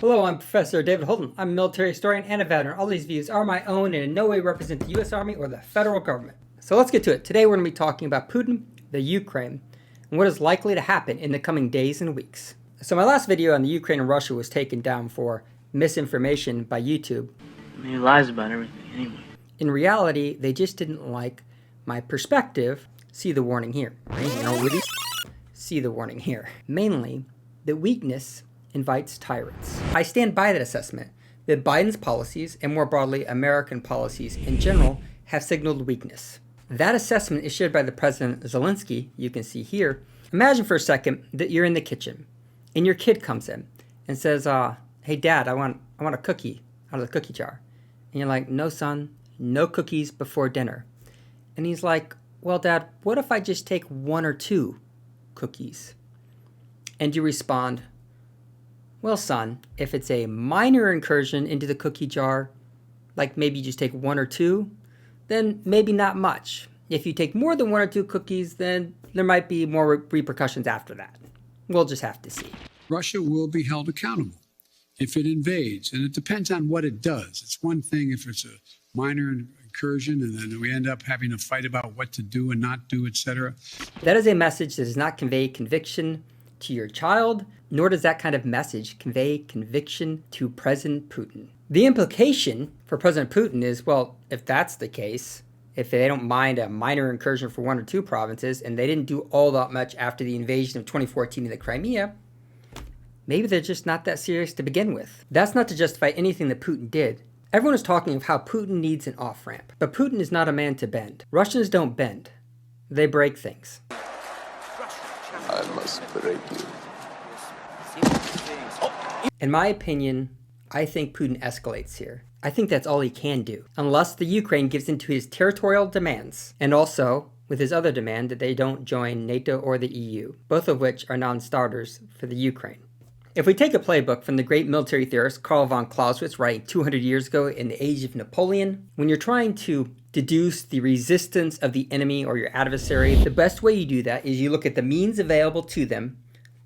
Hello, I'm Professor David Holden. I'm a military historian and a veteran. All these views are my own and in no way represent the U.S. Army or the federal government. So let's get to it. Today we're going to be talking about Putin, the Ukraine, and what is likely to happen in the coming days and weeks. So my last video on the Ukraine and Russia was taken down for misinformation by YouTube. I mean, he lies about everything anyway. In reality, they just didn't like my perspective. See the warning here. See the warning here. Mainly, the weakness invites tyrants. I stand by that assessment that Biden's policies, and more broadly American policies in general, have signaled weakness. That assessment is shared by the President Zelensky, you can see here. Imagine for a second that you're in the kitchen and your kid comes in and says, hey dad, I want a cookie out of the cookie jar. And you're like, no son, no cookies before dinner. And he's like, well dad, what if I just take 1 or 2 cookies? And you respond, well, son, if it's a minor incursion into the cookie jar, like maybe you just take 1 or 2, then maybe not much. If you take more than 1 or 2 cookies, then there might be more repercussions after that. We'll just have to see. Russia will be held accountable if it invades, and it depends on what it does. It's one thing if it's a minor incursion and then we end up having a fight about what to do and not do, etc. That is a message that does not convey conviction to your child, nor does that kind of message convey conviction to President Putin. The implication for President Putin is, well, if that's the case, if they don't mind a minor incursion for 1 or 2 provinces, and they didn't do all that much after the invasion of 2014 in the Crimea, maybe they're just not that serious to begin with. That's not to justify anything that Putin did. Everyone is talking of how Putin needs an off-ramp, but Putin is not a man to bend. Russians don't bend. They break things. I must break you. In my opinion, I think Putin escalates here. I think that's all he can do, unless the Ukraine gives in to his territorial demands, and also with his other demand that they don't join NATO or the EU, both of which are non-starters for the Ukraine. If we take a playbook from the great military theorist Karl von Clausewitz writing 200 years ago in the age of Napoleon, when you're trying to deduce the resistance of the enemy or your adversary, the best way you do that is you look at the means available to them,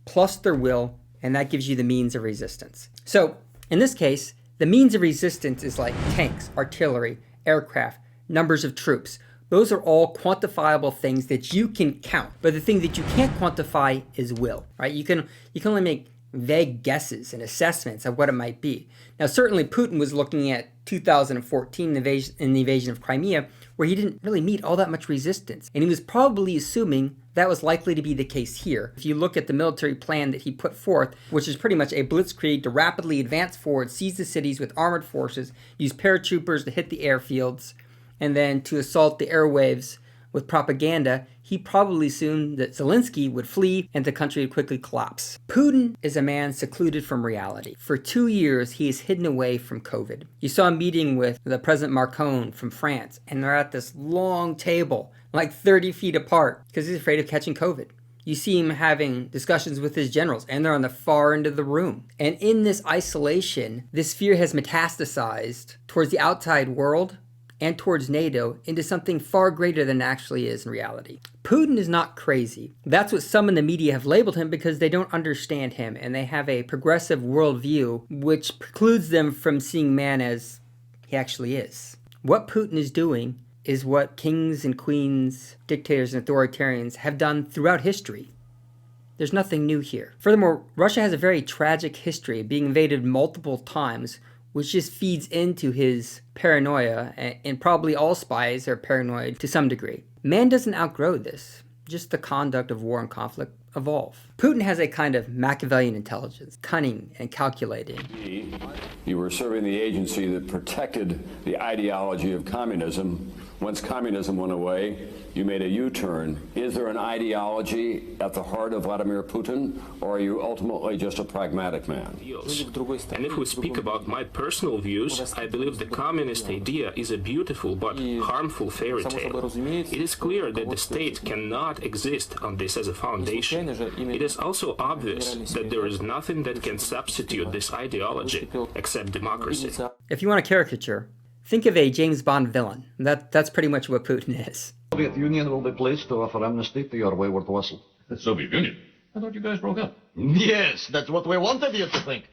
plus their will, and that gives you the means of resistance. So, in this case, the means of resistance is like tanks, artillery, aircraft, numbers of troops. Those are all quantifiable things that you can count. But the thing that you can't quantify is will, right? You can only make vague guesses and assessments of what it might be. Now, certainly Putin was looking at 2014 in the invasion of Crimea, where he didn't really meet all that much resistance. And he was probably assuming that was likely to be the case here. If you look at the military plan that he put forth, which is pretty much a blitzkrieg to rapidly advance forward, seize the cities with armored forces, use paratroopers to hit the airfields, and then to assault the airwaves with propaganda, he probably assumed that Zelensky would flee and the country would quickly collapse. Putin is a man secluded from reality. For 2 years, he is hidden away from COVID. You saw him meeting with the President Macron from France, and they're at this long table, like 30 feet apart, because he's afraid of catching COVID. You see him having discussions with his generals, and they're on the far end of the room. And in this isolation, this fear has metastasized towards the outside world and towards NATO into something far greater than it actually is in reality. Putin is not crazy. That's what some in the media have labeled him because they don't understand him and they have a progressive worldview which precludes them from seeing man as he actually is. What Putin is doing is what kings and queens, dictators and authoritarians have done throughout history. There's nothing new here. Furthermore, Russia has a very tragic history of being invaded multiple times, which just feeds into his paranoia, and probably all spies are paranoid to some degree. Man doesn't outgrow this. Just the conduct of war and conflict evolve. Putin has a kind of Machiavellian intelligence, cunning and calculating. You were serving the agency that protected the ideology of communism. Once communism went away, you made a U-turn. Is there an ideology at the heart of Vladimir Putin, or are you ultimately just a pragmatic man? And if we speak about my personal views, I believe the communist idea is a beautiful but harmful fairy tale. It is clear that the state cannot exist on this as a foundation. It is also obvious that there is nothing that can substitute this ideology except democracy. If you want a caricature, think of a James Bond villain. That's pretty much what Putin is. The Soviet Union will be pleased to offer amnesty to your wayward vassal. The Soviet Union? I thought you guys broke up. Yes, that's what we wanted you to think.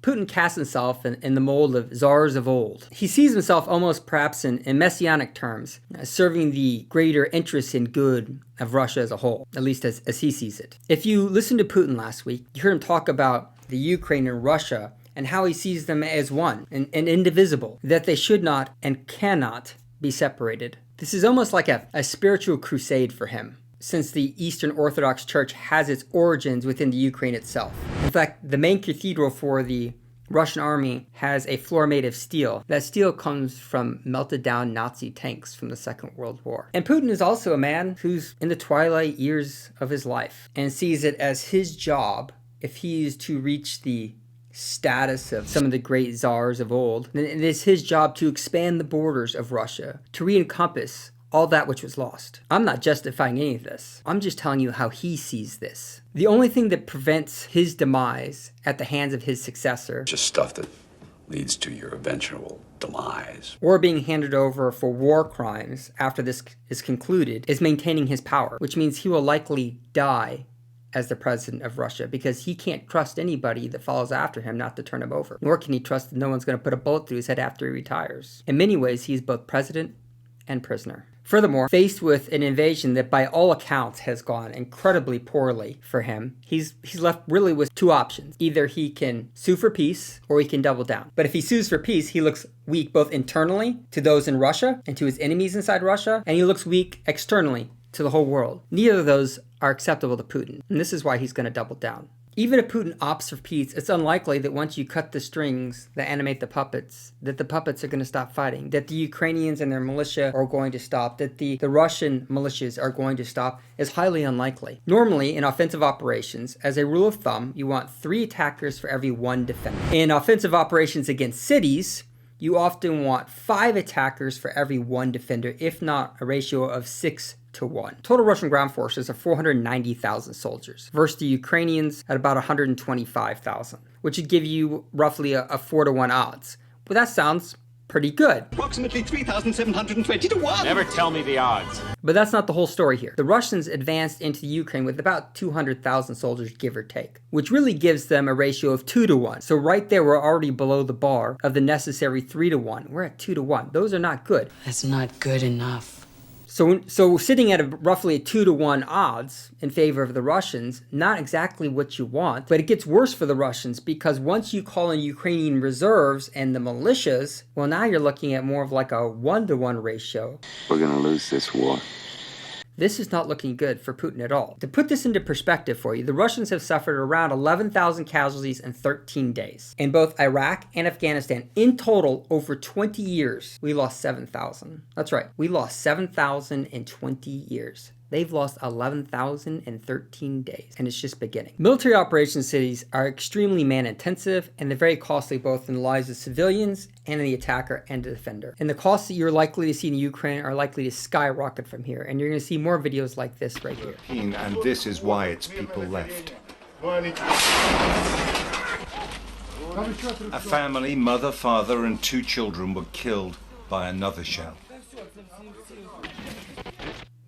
Putin casts himself in the mold of czars of old. He sees himself almost perhaps in messianic terms, serving the greater interests and good of Russia as a whole, at least as he sees it. If you listened to Putin last week, you heard him talk about the Ukraine and Russia and how he sees them as one and indivisible, that they should not and cannot be separated. This is almost like a spiritual crusade for him, since the Eastern Orthodox Church has its origins within the Ukraine itself. In fact, the main cathedral for the Russian army has a floor made of steel. That steel comes from melted down Nazi tanks from the Second World War. And Putin is also a man who's in the twilight years of his life and sees it as his job, if he is to reach the status of some of the great czars of old, then it is his job to expand the borders of Russia, to re-encompass all that which was lost. I'm not justifying any of this. I'm just telling you how he sees this. The only thing that prevents his demise at the hands of his successor, just stuff that leads to your eventual demise, or being handed over for war crimes after this is concluded, is maintaining his power, which means he will likely die as the president of Russia, because he can't trust anybody that follows after him not to turn him over. Nor can he trust that no one's going to put a bullet through his head after he retires. In many ways, he's both president and prisoner. Furthermore, faced with an invasion that by all accounts has gone incredibly poorly for him, he's left really with two options. Either he can sue for peace or he can double down. But if he sues for peace, he looks weak both internally to those in Russia and to his enemies inside Russia, and he looks weak externally to the whole world. Neither of those are acceptable to Putin, and this is why he's going to double down. Even if Putin opts for peace, it's unlikely that once you cut the strings that animate the puppets, that the puppets are going to stop fighting, that the Ukrainians and their militia are going to stop, that the Russian militias are going to stop, is highly unlikely. Normally, in offensive operations, as a rule of thumb, you want 3 attackers for every 1 defender. In offensive operations against cities, you often want 5 attackers for every 1 defender, if not a ratio of 6 to 1. Total Russian ground forces are 490,000 soldiers versus the Ukrainians at about 125,000, which would give you roughly a 4-to-1 odds. But that sounds pretty good. Approximately 3,720 to 1. Never tell me the odds. But that's not the whole story here. The Russians advanced into the Ukraine with about 200,000 soldiers, give or take, which really gives them a ratio of 2 to 1. So right there, we're already below the bar of the necessary 3 to 1. We're at 2 to 1. Those are not good. That's not good enough. So sitting at roughly a 2 to 1 odds in favor of the Russians, not exactly what you want, but it gets worse for the Russians, because once you call in Ukrainian reserves and the militias, well, now you're looking at more of like a 1 to 1 ratio. We're gonna lose this war. This is not looking good for Putin at all. To put this into perspective for you, the Russians have suffered around 11,000 casualties in 13 days. In both Iraq and Afghanistan, in total, over 20 years, we lost 7,000. That's right, we lost 7,000 in 20 years. They've lost 11,000 in 13 days, and it's just beginning. Military operations cities are extremely man-intensive, and they're very costly both in the lives of civilians and in the attacker and the defender. And the costs that you're likely to see in Ukraine are likely to skyrocket from here, and you're going to see more videos like this right here. And this is why its people left. A family, mother, father, and 2 children were killed by another shell.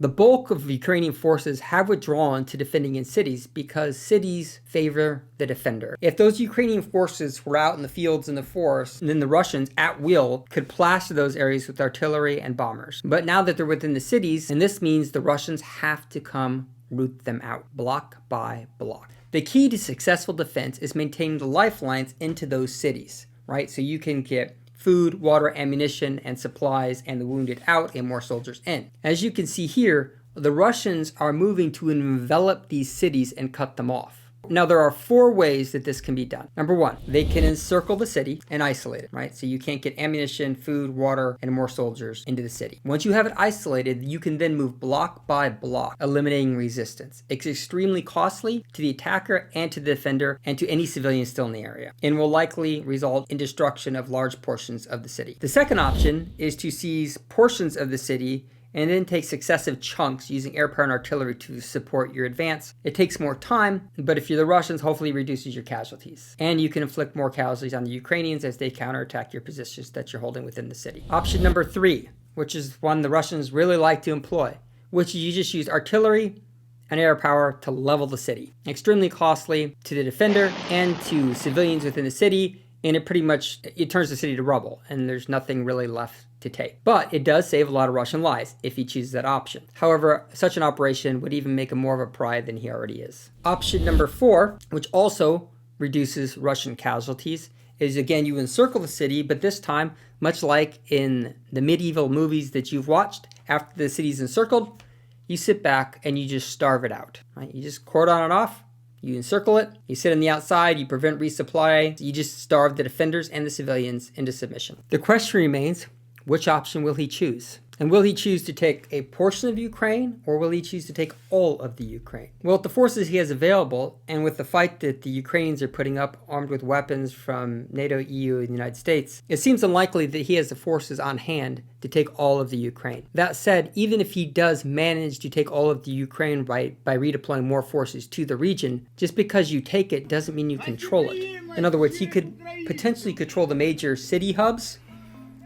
The bulk of Ukrainian forces have withdrawn to defending in cities because cities favor the defender. If those Ukrainian forces were out in the fields and the forests, then the Russians, at will, could plaster those areas with artillery and bombers. But now that they're within the cities, and this means the Russians have to come root them out, block by block. The key to successful defense is maintaining the lifelines into those cities, right? So you can get food, water, ammunition, and supplies, and the wounded out, and more soldiers in. As you can see here, the Russians are moving to envelop these cities and cut them off. Now, there are 4 ways that this can be done. Number 1, they can encircle the city and isolate it, right? So you can't get ammunition, food, water, and more soldiers into the city. Once you have it isolated, you can then move block by block, eliminating resistance. It's extremely costly to the attacker and to the defender and to any civilians still in the area, and will likely result in destruction of large portions of the city. The second option is to seize portions of the city and then take successive chunks using air power and artillery to support your advance. It takes more time, but if you're the Russians, hopefully it reduces your casualties. And you can inflict more casualties on the Ukrainians as they counterattack your positions that you're holding within the city. Option number 3, which is one the Russians really like to employ, which is you just use artillery and air power to level the city. Extremely costly to the defender and to civilians within the city, and it turns the city to rubble, and there's nothing really left to take. But it does save a lot of Russian lives if he chooses that option. However, such an operation would even make him more of a pariah than he already is. Option number 4, which also reduces Russian casualties, is again, you encircle the city, but this time, much like in the medieval movies that you've watched, after the city's encircled, you sit back and you just starve it out. Right? You just cordon it off, you encircle it, you sit on the outside, you prevent resupply, you just starve the defenders and the civilians into submission. The question remains, which option will he choose? And will he choose to take a portion of Ukraine, or will he choose to take all of the Ukraine? Well, with the forces he has available, and with the fight that the Ukrainians are putting up armed with weapons from NATO, EU, and the United States, it seems unlikely that he has the forces on hand to take all of the Ukraine. That said, even if he does manage to take all of the Ukraine by redeploying more forces to the region, just because you take it doesn't mean you control it. In other words, he could potentially control the major city hubs,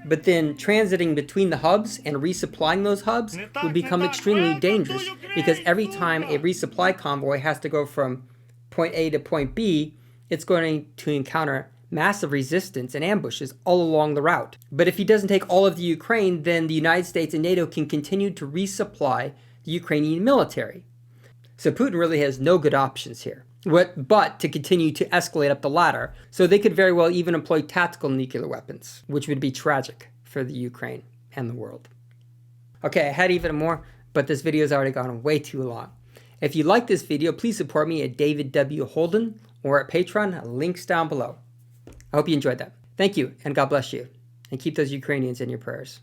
but then transiting between the hubs and resupplying those hubs would become extremely dangerous, because every time a resupply convoy has to go from point A to point B, it's going to encounter massive resistance and ambushes all along the route. But if he doesn't take all of the Ukraine, then the United States and NATO can continue to resupply the Ukrainian military. So Putin really has no good options here, but to continue to escalate up the ladder. So they could very well even employ tactical nuclear weapons, which would be tragic for the Ukraine and the world. Okay, I had even more, but this video has already gone way too long. If you like this video, please support me at David W. Holden or at Patreon, links down below. I hope you enjoyed that. Thank you, and God bless you. And keep those Ukrainians in your prayers.